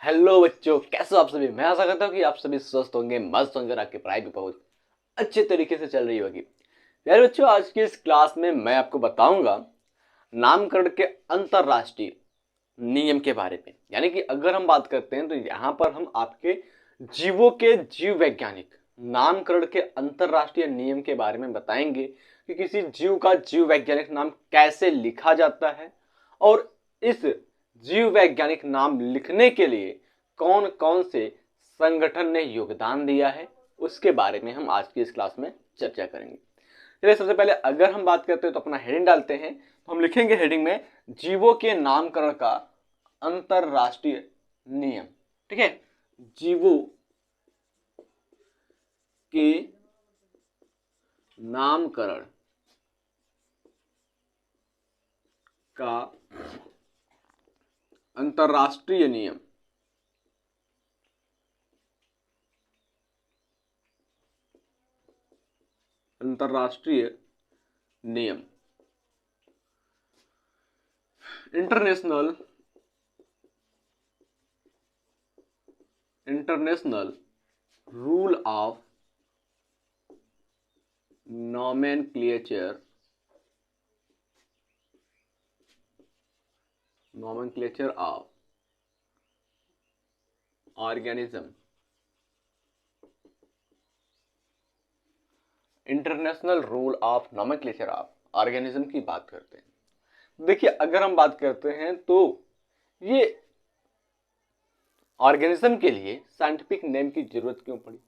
Hello बच्चों, कैसे हो आप सभी। मैं आशा करता हूँ कि आप सभी स्वस्थ होंगे, मस्त होंगे और आपकी पढ़ाई भी बहुत अच्छे तरीके से चल रही होगी। यार बच्चों, आज की इस क्लास में मैं आपको बताऊंगा नामकरण के अंतरराष्ट्रीय नियम के बारे में। यानी कि अगर हम बात करते हैं तो यहाँ पर हम आपके जीवों के जीव वैज्ञानिक नामकरण के अंतरराष्ट्रीय नियम के बारे में बताएंगे कि किसी जीव का जीव वैज्ञानिक नाम कैसे लिखा जाता है और इस जीव वैज्ञानिक नाम लिखने के लिए कौन कौन से संगठन ने योगदान दिया है, उसके बारे में हम आज की इस क्लास में चर्चा करेंगे। चलिए, सबसे पहले अगर हम बात करते हैं तो अपना हेडिंग डालते हैं। तो हम लिखेंगे हेडिंग में जीवों के नामकरण का अंतरराष्ट्रीय नियम। ठीक है, जीवों के नामकरण का अंतरराष्ट्रीय नियम। अंतरराष्ट्रीय नियम, international rule of nomenclature of organism। International rule of nomenclature of organism की बात करते हैं। देखिए, अगर हम बात करते हैं तो ये ऑर्गेनिज्म के लिए साइंटिफिक नेम की जरूरत क्यों पड़ी,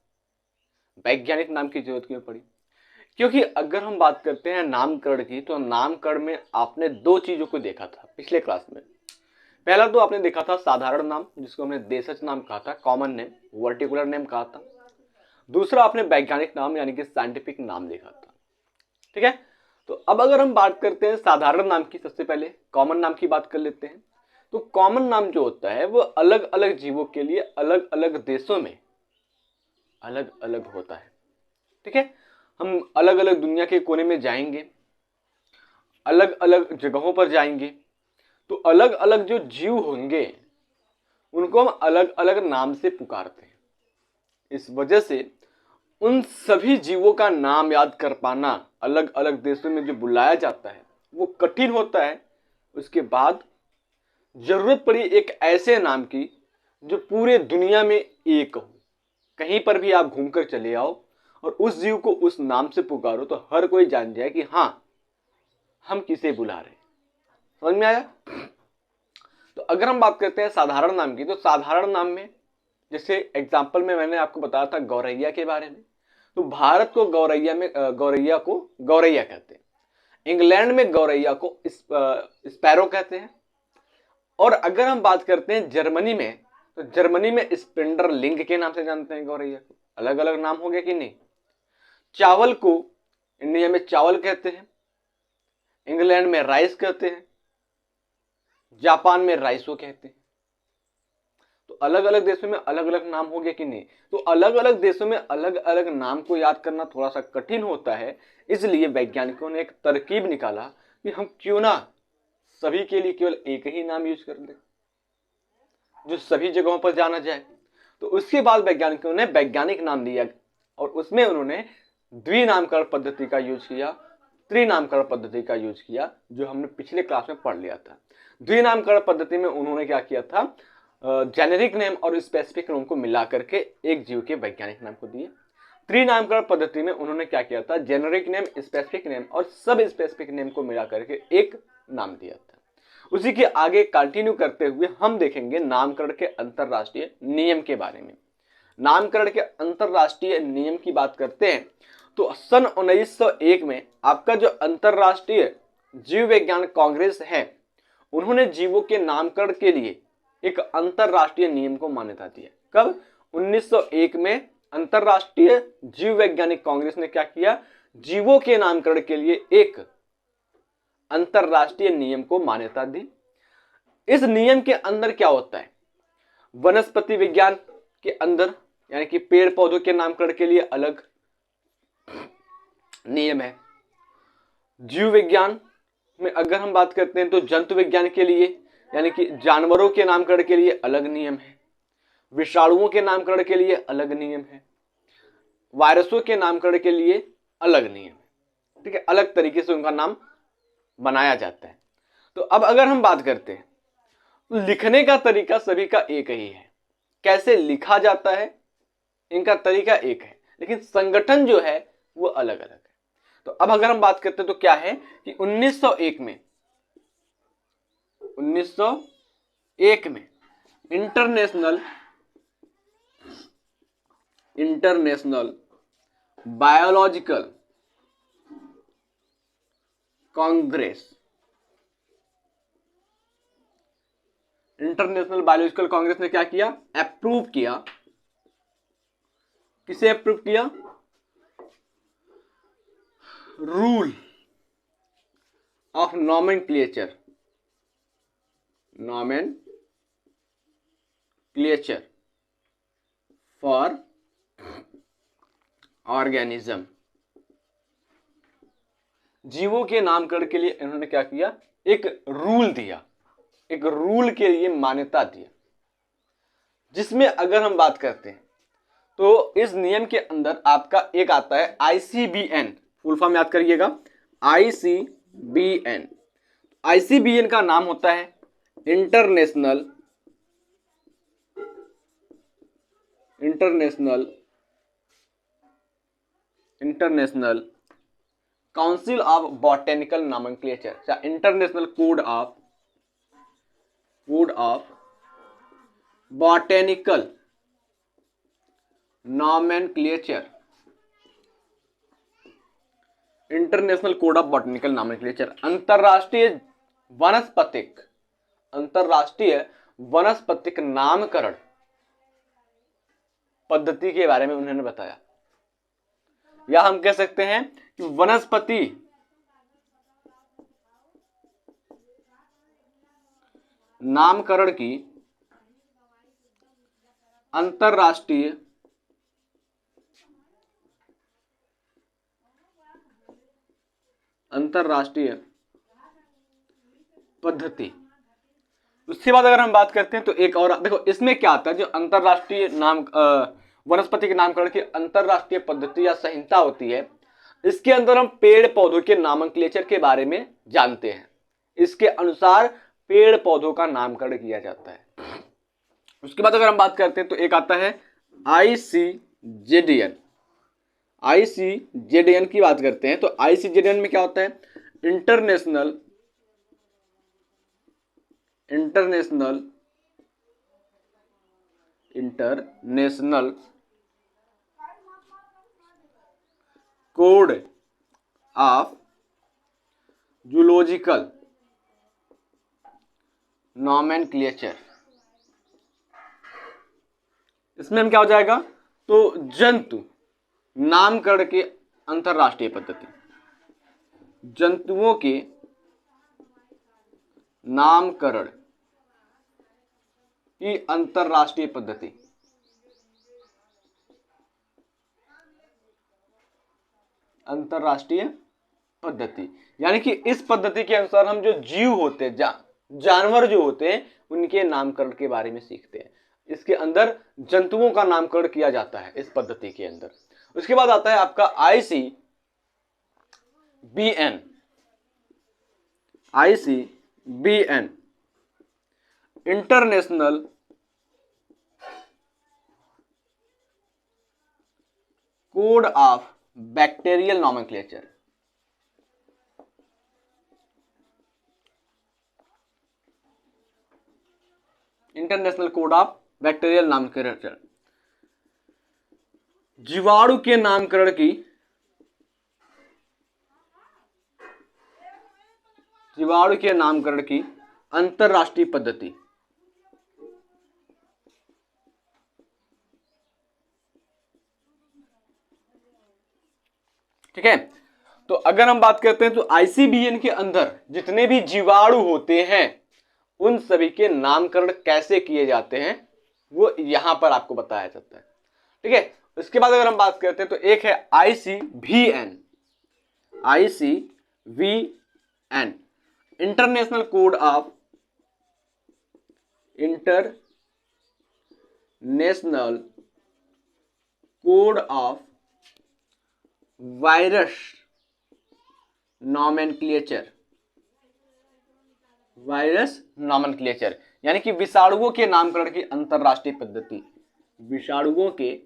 वैज्ञानिक नाम की जरूरत क्यों पड़ी? क्योंकि अगर हम बात करते हैं नामकरण की, तो नामकरण में आपने दो चीजों को देखा था पिछले क्लास में। पहला तो आपने देखा था साधारण नाम, जिसको हमने देशज नाम कहा था, कॉमन नेम, वर्टिकुलर नेम कहा था। दूसरा आपने वैज्ञानिक नाम यानी कि साइंटिफिक नाम देखा था। ठीक है, तो अब अगर हम बात करते हैं साधारण नाम की, सबसे पहले कॉमन नाम की बात कर लेते हैं। तो कॉमन नाम जो होता है वो अलग अलग जीवों के लिए अलग अलग देशों में अलग अलग होता है। ठीक है, हम अलग अलग दुनिया के कोने में जाएंगे, अलग अलग जगहों पर जाएंगे, तो अलग अलग जो जीव होंगे उनको हम अलग अलग नाम से पुकारते हैं। इस वजह से उन सभी जीवों का नाम याद कर पाना अलग अलग देशों में जो बुलाया जाता है वो कठिन होता है। उसके बाद जरूरत पड़ी एक ऐसे नाम की जो पूरे दुनिया में एक हो। कहीं पर भी आप घूमकर चले आओ और उस जीव को उस नाम से पुकारो तो हर कोई जान जाए कि हाँ, हम किसे बुला रहे हैं। समझ में आया? तो अगर हम बात करते हैं साधारण नाम की, तो साधारण नाम में जैसे एग्जाम्पल में मैंने आपको बताया था गौरैया के बारे में। तो भारत को गौरैया को गौरैया कहते हैं। इंग्लैंड में गौरैया को स्पैरो कहते हैं। और अगर हम बात करते हैं जर्मनी में, तो जर्मनी में स्पिंडरलिंग के नाम से जानते हैं गौरैया को। अलग अलग नाम हो गया कि नहीं? चावल को इंडिया में चावल कहते हैं, इंग्लैंड में राइस कहते हैं, जापान में राइसो कहते हैं। तो अलग अलग देशों में अलग अलग नाम हो गया कि नहीं? तो अलग अलग देशों में अलग अलग नाम को याद करना थोड़ा सा कठिन होता है। इसलिए वैज्ञानिकों ने एक तरकीब निकाला कि हम क्यों ना सभी के लिए केवल एक ही नाम यूज कर ले जो सभी जगहों पर जाना जाए। तो उसके बाद वैज्ञानिकों ने वैज्ञानिक नाम दिया और उसमें उन्होंने द्विनामकरण पद्धति का यूज किया, त्रिनामकरण पद्धति का यूज किया, जो हमने पिछले क्लास में पढ़ लिया था। द्विनामकरण पद्धति में उन्होंने क्या किया था, जेनेरिक नेम और स्पेसिफिक नेम को मिला करके एक जीव के वैज्ञानिक नाम को दिए। त्रिनामकरण पद्धति में उन्होंने क्या किया था, जेनेरिक नेम, स्पेसिफिक नेम और सब स्पेसिफिक नेम को मिला करके एक नाम दिया था। उसी के आगे कंटिन्यू करते हुए हम देखेंगे नामकरण के अंतरराष्ट्रीय नियम के बारे में। नामकरण के अंतरराष्ट्रीय नियम की बात करते हैं तो सन 1901 में आपका जो अंतरराष्ट्रीय जीव विज्ञान कांग्रेस है, उन्होंने जीवों के नामकरण के लिए एक अंतरराष्ट्रीय नियम को मान्यता दिया। कब? 1901 में अंतरराष्ट्रीय जीव वैज्ञानिक कांग्रेस ने क्या किया, जीवों के नामकरण के लिए एक अंतरराष्ट्रीय नियम को मान्यता दी। इस नियम के अंदर क्या होता है, वनस्पति विज्ञान के अंदर यानी कि पेड़ पौधों के नामकरण के लिए अलग नियम है। जीव विज्ञान में अगर हम बात करते हैं तो जंतु विज्ञान के लिए यानी कि जानवरों के नामकरण के लिए अलग नियम है। विषाणुओं के नामकरण के लिए अलग नियम है, वायरसों के नामकरण के लिए अलग नियम है। ठीक है, अलग तरीके से उनका नाम बनाया जाता है। तो अब अगर हम बात करते हैं तो लिखने का तरीका सभी का एक ही है, कैसे लिखा जाता है इनका तरीका एक है, लेकिन संगठन जो है वो अलग अलग है। तो अब अगर हम बात करते हैं तो क्या है कि 1901 में international biological Congress, international biological Congress ने क्या किया, अप्रूव किया। किसे अप्रूव किया, rule of nomenclature for organism. जीवों के नामकरण के लिए इन्होंने क्या किया, एक रूल दिया, एक रूल के लिए मान्यता दिया, जिसमें अगर हम बात करते हैं तो इस नियम के अंदर आपका एक आता है ICBN, फुल फॉर्म याद करिएगा, ICBN। ICBN का नाम होता है international council of botanical nomenclature, या international code of botanical nomenclature, international code of botanical nomenclature. अंतरराष्ट्रीय वनस्पतिक नामकरण पद्धति के बारे में उन्होंने बताया, या हम कह सकते हैं कि वनस्पति नामकरण की अंतरराष्ट्रीय पद्धति। उसके बाद अगर हम बात करते हैं तो एक और देखो, इसमें क्या आता है, जो अंतरराष्ट्रीय वनस्पति के नामकरण की अंतरराष्ट्रीय पद्धति या संहिता होती है, इसके अंदर हम पेड़ पौधों के नामकलेचर के बारे में जानते हैं। इसके अनुसार पेड़ पौधों का नामकरण किया जाता है। उसके बाद अगर हम बात करते हैं तो एक आता है ICJDN। ICJDN की बात करते हैं तो ICJDN में क्या होता है, international code of zoological nomenclature. इसमें हम क्या हो जाएगा, तो जंतु नामकरण के अंतरराष्ट्रीय पद्धति, जंतुओं के नामकरण की अंतरराष्ट्रीय पद्धति, यानी कि इस पद्धति के अनुसार हम जो जीव होते हैं, जानवर जो होते हैं, उनके नामकरण के बारे में सीखते हैं। इसके अंदर जंतुओं का नामकरण किया जाता है इस पद्धति के अंदर। उसके बाद आता है आपका ICBN, international code of bacterial nomenclature. International code of bacterial nomenclature, जीवाणु के नामकरण की अंतरराष्ट्रीय पद्धति। ठीक है, तो अगर हम बात करते हैं तो ICBN के अंदर जितने भी जीवाणु होते हैं उन सभी के नामकरण कैसे किए जाते हैं वो यहां पर आपको बताया जाता है। ठीक है, उसके बाद अगर हम बात करते हैं तो एक है ICVN, international code of national code of virus nomenclature, virus nomenclature यानी कि विषाणुओं के नामकरण की अंतरराष्ट्रीय पद्धति, विषाणुओं के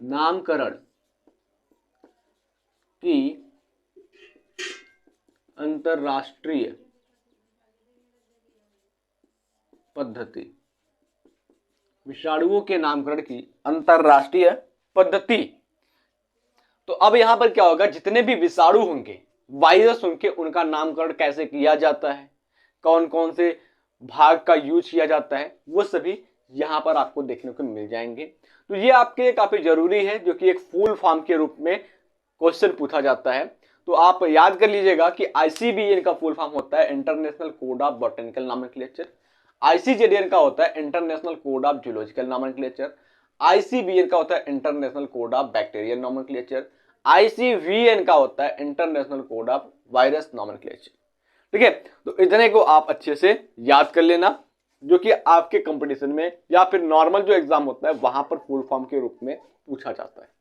नामकरण की अंतरराष्ट्रीय पद्धति, विषाणुओं के नामकरण की अंतरराष्ट्रीय पद्धति। तो अब यहां पर क्या होगा, जितने भी विषाणु होंगे, वायरस होंगे, उनका नामकरण कैसे किया जाता है, कौन कौन से भाग का यूज किया जाता है, वो सभी यहां पर आपको देखने को मिल जाएंगे। तो ये आपके लिए काफी जरूरी है, जो कि एक फुल फॉर्म के रूप में क्वेश्चन पूछा जाता है। तो आप याद कर लीजिएगा कि ICBN का फुल फॉर्म होता है international code of botanical nomenclature, ICJDN का होता है international code of zoological nomenclature, ICBN का होता है international code of bacterial nomenclature, ICVN का होता है international code of virus nomenclature. ठीक है, तो इतने को आप अच्छे से याद कर लेना, जो कि आपके कंपटीशन में या फिर नॉर्मल जो एग्जाम होता है वहां पर फुल फॉर्म के रूप में पूछा जाता है।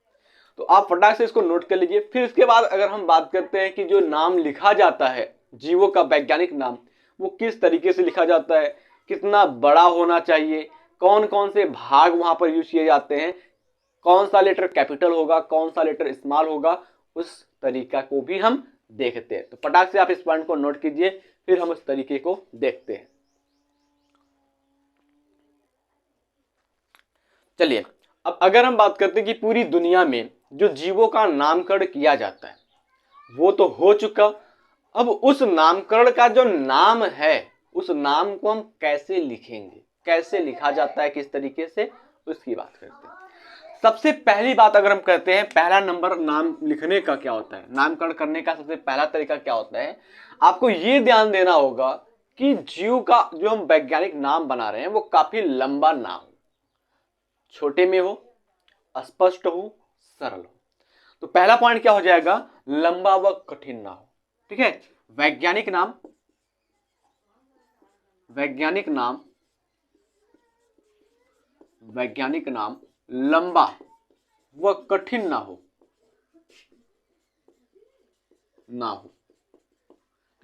तो आप फटाक से इसको नोट कर लीजिए। फिर इसके बाद अगर हम बात करते हैं कि जो नाम लिखा जाता है जीवों का वैज्ञानिक नाम, वो किस तरीके से लिखा जाता है, कितना बड़ा होना चाहिए, कौन कौन से भाग वहां पर यूज किए जाते हैं, कौन सा लेटर कैपिटल होगा, कौन सा लेटर स्मॉल होगा, उस तरीका को भी हम देखते हैं। तो फटाक से आप इस पॉइंट को नोट कीजिए, फिर हम उस तरीके को देखते हैं। चलिए, अब अगर हम बात करते हैं कि पूरी दुनिया में जो जीवों का नामकरण किया जाता है वो तो हो चुका, अब उस नामकरण का जो नाम है उस नाम को हम कैसे लिखेंगे, कैसे लिखा जाता है, किस तरीके से, उसकी बात करते हैं। सबसे पहली बात अगर हम करते हैं, पहला नंबर नाम लिखने का क्या होता है, नामकरण करने का सबसे पहला तरीका क्या होता है, आपको ये ध्यान देना होगा कि जीव का जो हम वैज्ञानिक नाम बना रहे हैं वो काफी लंबा ना हो, छोटे में हो, स्पष्ट हो, सरल हो। तो पहला पॉइंट क्या हो जाएगा, लंबा व कठिन ना हो। ठीक है, वैज्ञानिक नाम, वैज्ञानिक नाम, वैज्ञानिक नाम लंबा व कठिन ना हो, ना हो।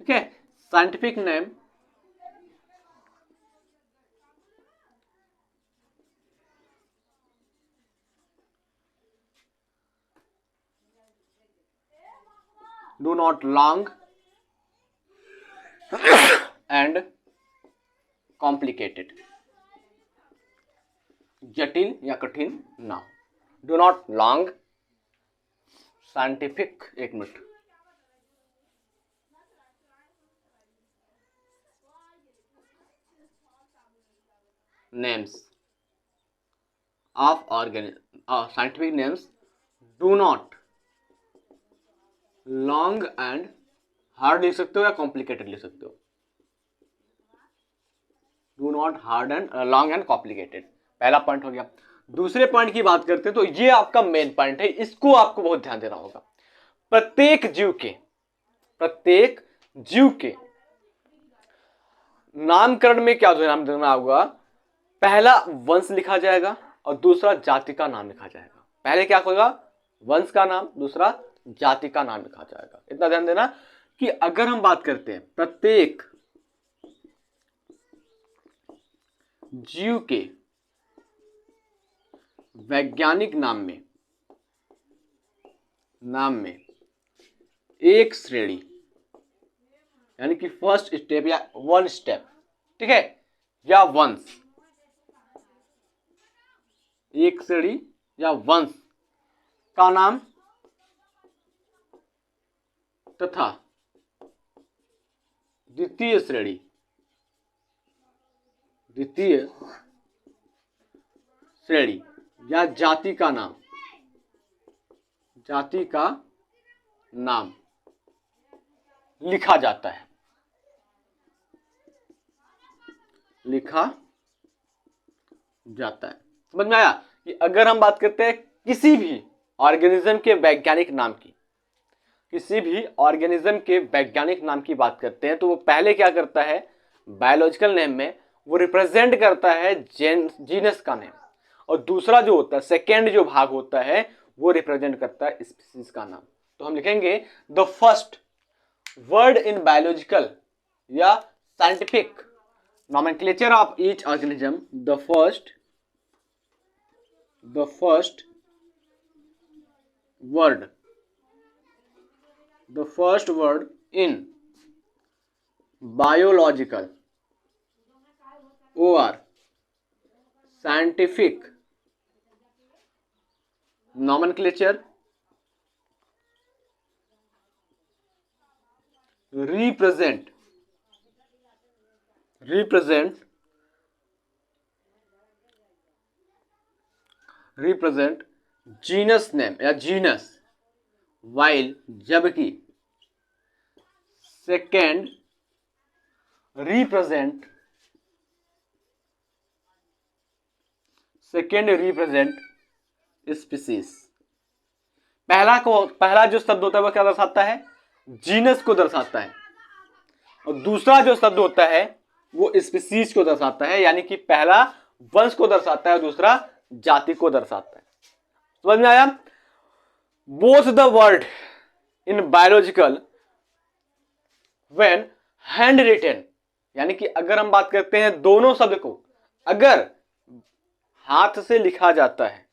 ठीक है, scientific name do not long and complicated, जटिल या कठिन ना हो। डू नॉट लॉन्ग, साइंटिफिक, एक minute, names of scientific names do not long and hard लिख सकते हो या कॉम्प्लिकेटेड लिख सकते हो, do not hard and long and complicated, पहला पॉइंट हो गया। दूसरे पॉइंट की बात करते हैं तो ये आपका मेन पॉइंट है, इसको आपको बहुत ध्यान देना होगा। प्रत्येक जीव के नामकरण में क्या ध्यान देना होगा, पहला वंश लिखा जाएगा और दूसरा जाति का नाम लिखा जाएगा। पहले क्या होगा, वंश का नाम, दूसरा जाति का नाम लिखा जाएगा। इतना ध्यान देना कि अगर हम बात करते हैं प्रत्येक जीव के वैज्ञानिक नाम में एक श्रेणी, यानी कि फर्स्ट स्टेप या वन स्टेप, ठीक है, या वंश, एक श्रेणी या वंश का नाम तथा द्वितीय श्रेणी या जाति का नाम लिखा जाता है, समझ में आया कि अगर हम बात करते हैं किसी भी ऑर्गेनिज्म के वैज्ञानिक नाम की, किसी भी ऑर्गेनिज्म के वैज्ञानिक नाम की बात करते हैं तो वो पहले क्या करता है, बायोलॉजिकल नेम में वो रिप्रेजेंट करता है जीनस का नेम, और दूसरा जो होता है सेकेंड जो भाग होता है वो रिप्रेजेंट करता है स्पीसीज का नाम। तो हम लिखेंगे the first word in biological या scientific nomenclature of each organism, the first word in biological or scientific nomenclature represent genus name या जीनस, while जबकि सेकेंड रिप्रेजेंट स्पीसीज। पहला जो शब्द होता है वो क्या दर्शाता है, जीनस को दर्शाता है, और दूसरा जो शब्द होता है वो स्पीसीज को दर्शाता है, यानी कि पहला वंश को दर्शाता है और दूसरा जाति को दर्शाता है। समझ में आया? Both the word in biological when hand retain, यानी कि अगर हम बात करते हैं दोनों शब्द को अगर हाथ से लिखा जाता है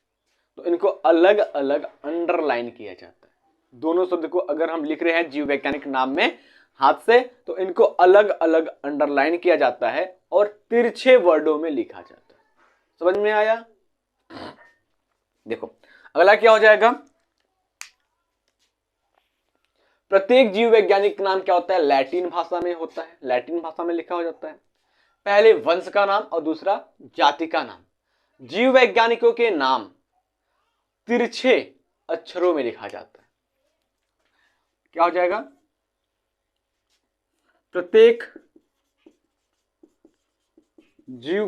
तो इनको अलग अलग अंडरलाइन किया जाता है। दोनों शब्द को अगर हम लिख रहे हैं जीव वैज्ञानिक नाम में हाथ से तो इनको अलग अलग अंडरलाइन किया जाता है और तिरछे वर्डों में लिखा जाता है। समझ में आया? देखो अगला क्या हो जाएगा, प्रत्येक जीव वैज्ञानिक नाम क्या होता है, लैटिन भाषा में होता है, लैटिन भाषा में लिखा हो जाता है। पहले वंश का नाम और दूसरा जाति का नाम। जीव वैज्ञानिकों के नाम तिरछे अक्षरों में लिखा जाता है। क्या हो जाएगा, प्रत्येक जीव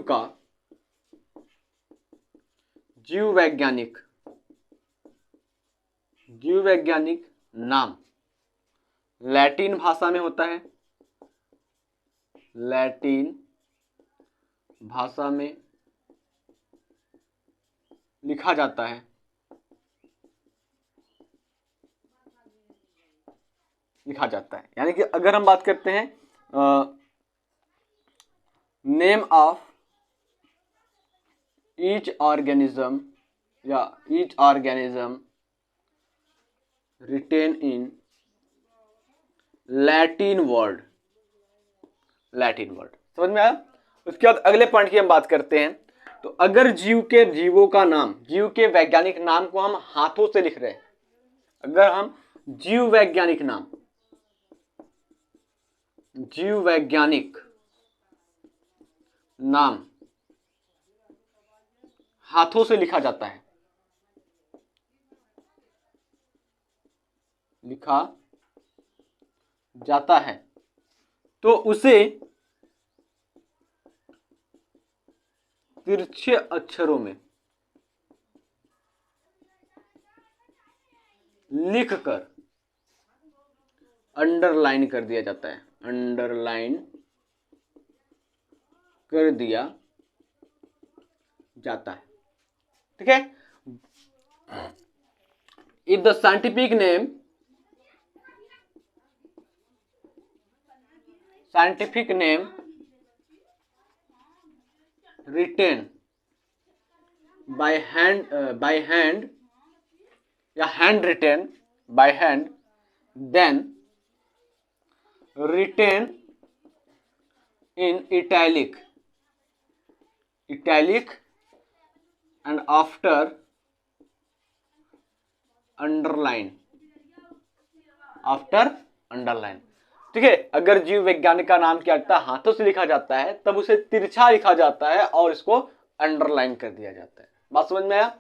वैज्ञानिक नाम लैटिन भाषा में होता है, लैटिन भाषा में लिखा जाता है, यानी कि अगर हम बात करते हैं name of each organism written in Latin word. समझ में आया? उसके बाद अगले पॉइंट की हम बात करते हैं। तो अगर जीव के वैज्ञानिक नाम को हम हाथों से लिख रहे हैं, अगर हम जीव वैज्ञानिक नाम हाथों से लिखा जाता है तो उसे तिरछे अक्षरों में लिखकर अंडरलाइन कर दिया जाता है, ठीक है। If the scientific name written by hand या handwritten by hand, then written in italic and after underline। ठीक है, अगर जीव वैज्ञानिक का नाम क्या होता है, हाथों से लिखा जाता है, तब उसे तिरछा लिखा जाता है और इसको अंडरलाइन कर दिया जाता है। बात समझ में आया?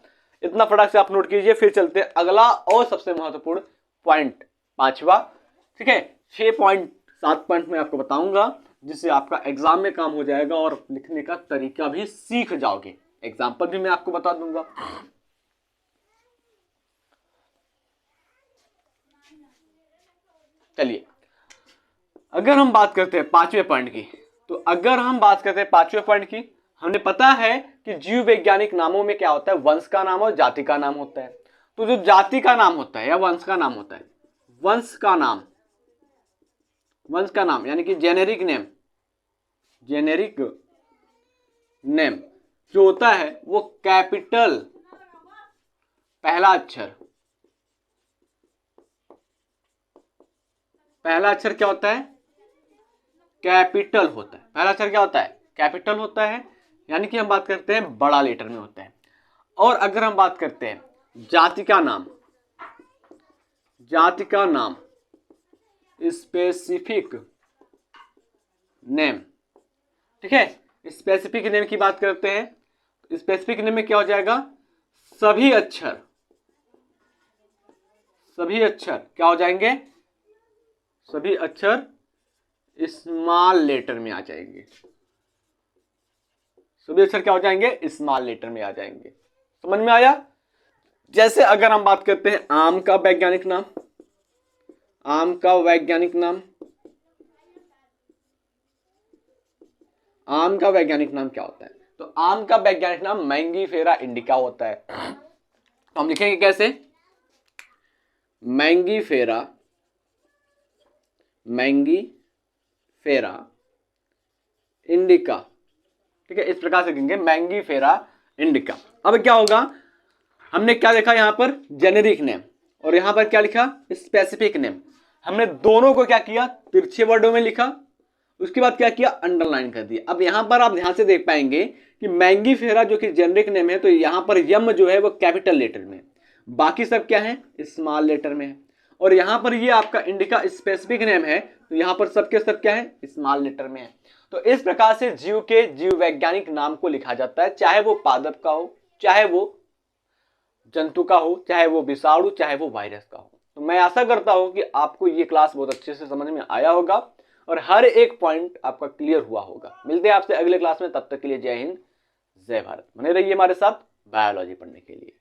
इतना फटाक से आप नोट कीजिए। फिर चलते हैं अगला और सबसे महत्वपूर्ण पॉइंट, पांचवा। ठीक है, 7 पॉइंट मैं आपको बताऊंगा जिससे आपका एग्जाम में काम हो जाएगा और लिखने का तरीका भी सीख जाओगे। एग्जाम्पल भी मैं आपको बता दूंगा। चलिए, अगर हम बात करते हैं 5वें पॉइंट की, तो अगर हम बात करते हैं 5वें पॉइंट की, हमने पता है कि जीव वैज्ञानिक नामों में क्या होता है, वंश का नाम और जाति का नाम होता है। तो जो जाति का नाम होता है या वंश का नाम होता है, वंश का नाम यानी कि जेनेरिक नेम जो होता है वो कैपिटल पहला अक्षर क्या होता है, कैपिटल होता है। पहला अक्षर क्या होता है, कैपिटल होता है, यानी कि हम बात करते हैं बड़ा लेटर में होता है। और अगर हम बात करते हैं जाति का नाम स्पेसिफिक नेम, ठीक है, स्पेसिफिक नेम की बात करते हैं। स्पेसिफिक नेम में क्या हो जाएगा, सभी अक्षर क्या हो जाएंगे, सभी अक्षर स्मॉल लेटर में आ जाएंगे। सभी अक्षर क्या हो जाएंगे, स्मॉल लेटर में आ जाएंगे। समझ में आया। जैसे अगर हम बात करते हैं आम का वैज्ञानिक नाम, आम का वैज्ञानिक नाम क्या होता है, तो आम का वैज्ञानिक नाम मैंगीफेरा इंडिका होता है। तो हम लिखेंगे कैसे, मैंगीफेरा इंडिका, ठीक है, इस प्रकार से लिखेंगे मैंगीफेरा इंडिका। अब क्या होगा, हमने क्या देखा यहां पर, जेनेरिक नेम, और यहां पर क्या लिखा, स्पेसिफिक नेम। हमने दोनों को क्या किया, तिरछे वर्डों में लिखा, उसके बाद क्या किया, अंडरलाइन कर दिया। अब यहां पर आप ध्यान से देख पाएंगे कि मैंगीफेरा जो कि जेनेरिक नेम है, तो यहां पर यम जो है वो कैपिटल लेटर में, बाकी सब क्या है, स्मॉल लेटर में है। और यहां पर ये आपका इंडिका स्पेसिफिक नेम है, तो यहां पर सबके सब क्या है, स्मॉल लेटर में है। तो इस प्रकार से जीव के जीव वैज्ञानिक नाम को लिखा जाता है, चाहे वो पादप का हो, चाहे वो जंतु का हो, चाहे वो विषाणु, चाहे वो वायरस का हो। तो मैं आशा करता हूं कि आपको ये क्लास बहुत अच्छे से समझ में आया होगा और हर एक पॉइंट आपका क्लियर हुआ होगा। मिलते हैं आपसे अगले क्लास में, तब तक के लिए जय हिंद, जय भारत। बने रहिए हमारे साथ बायोलॉजी पढ़ने के लिए।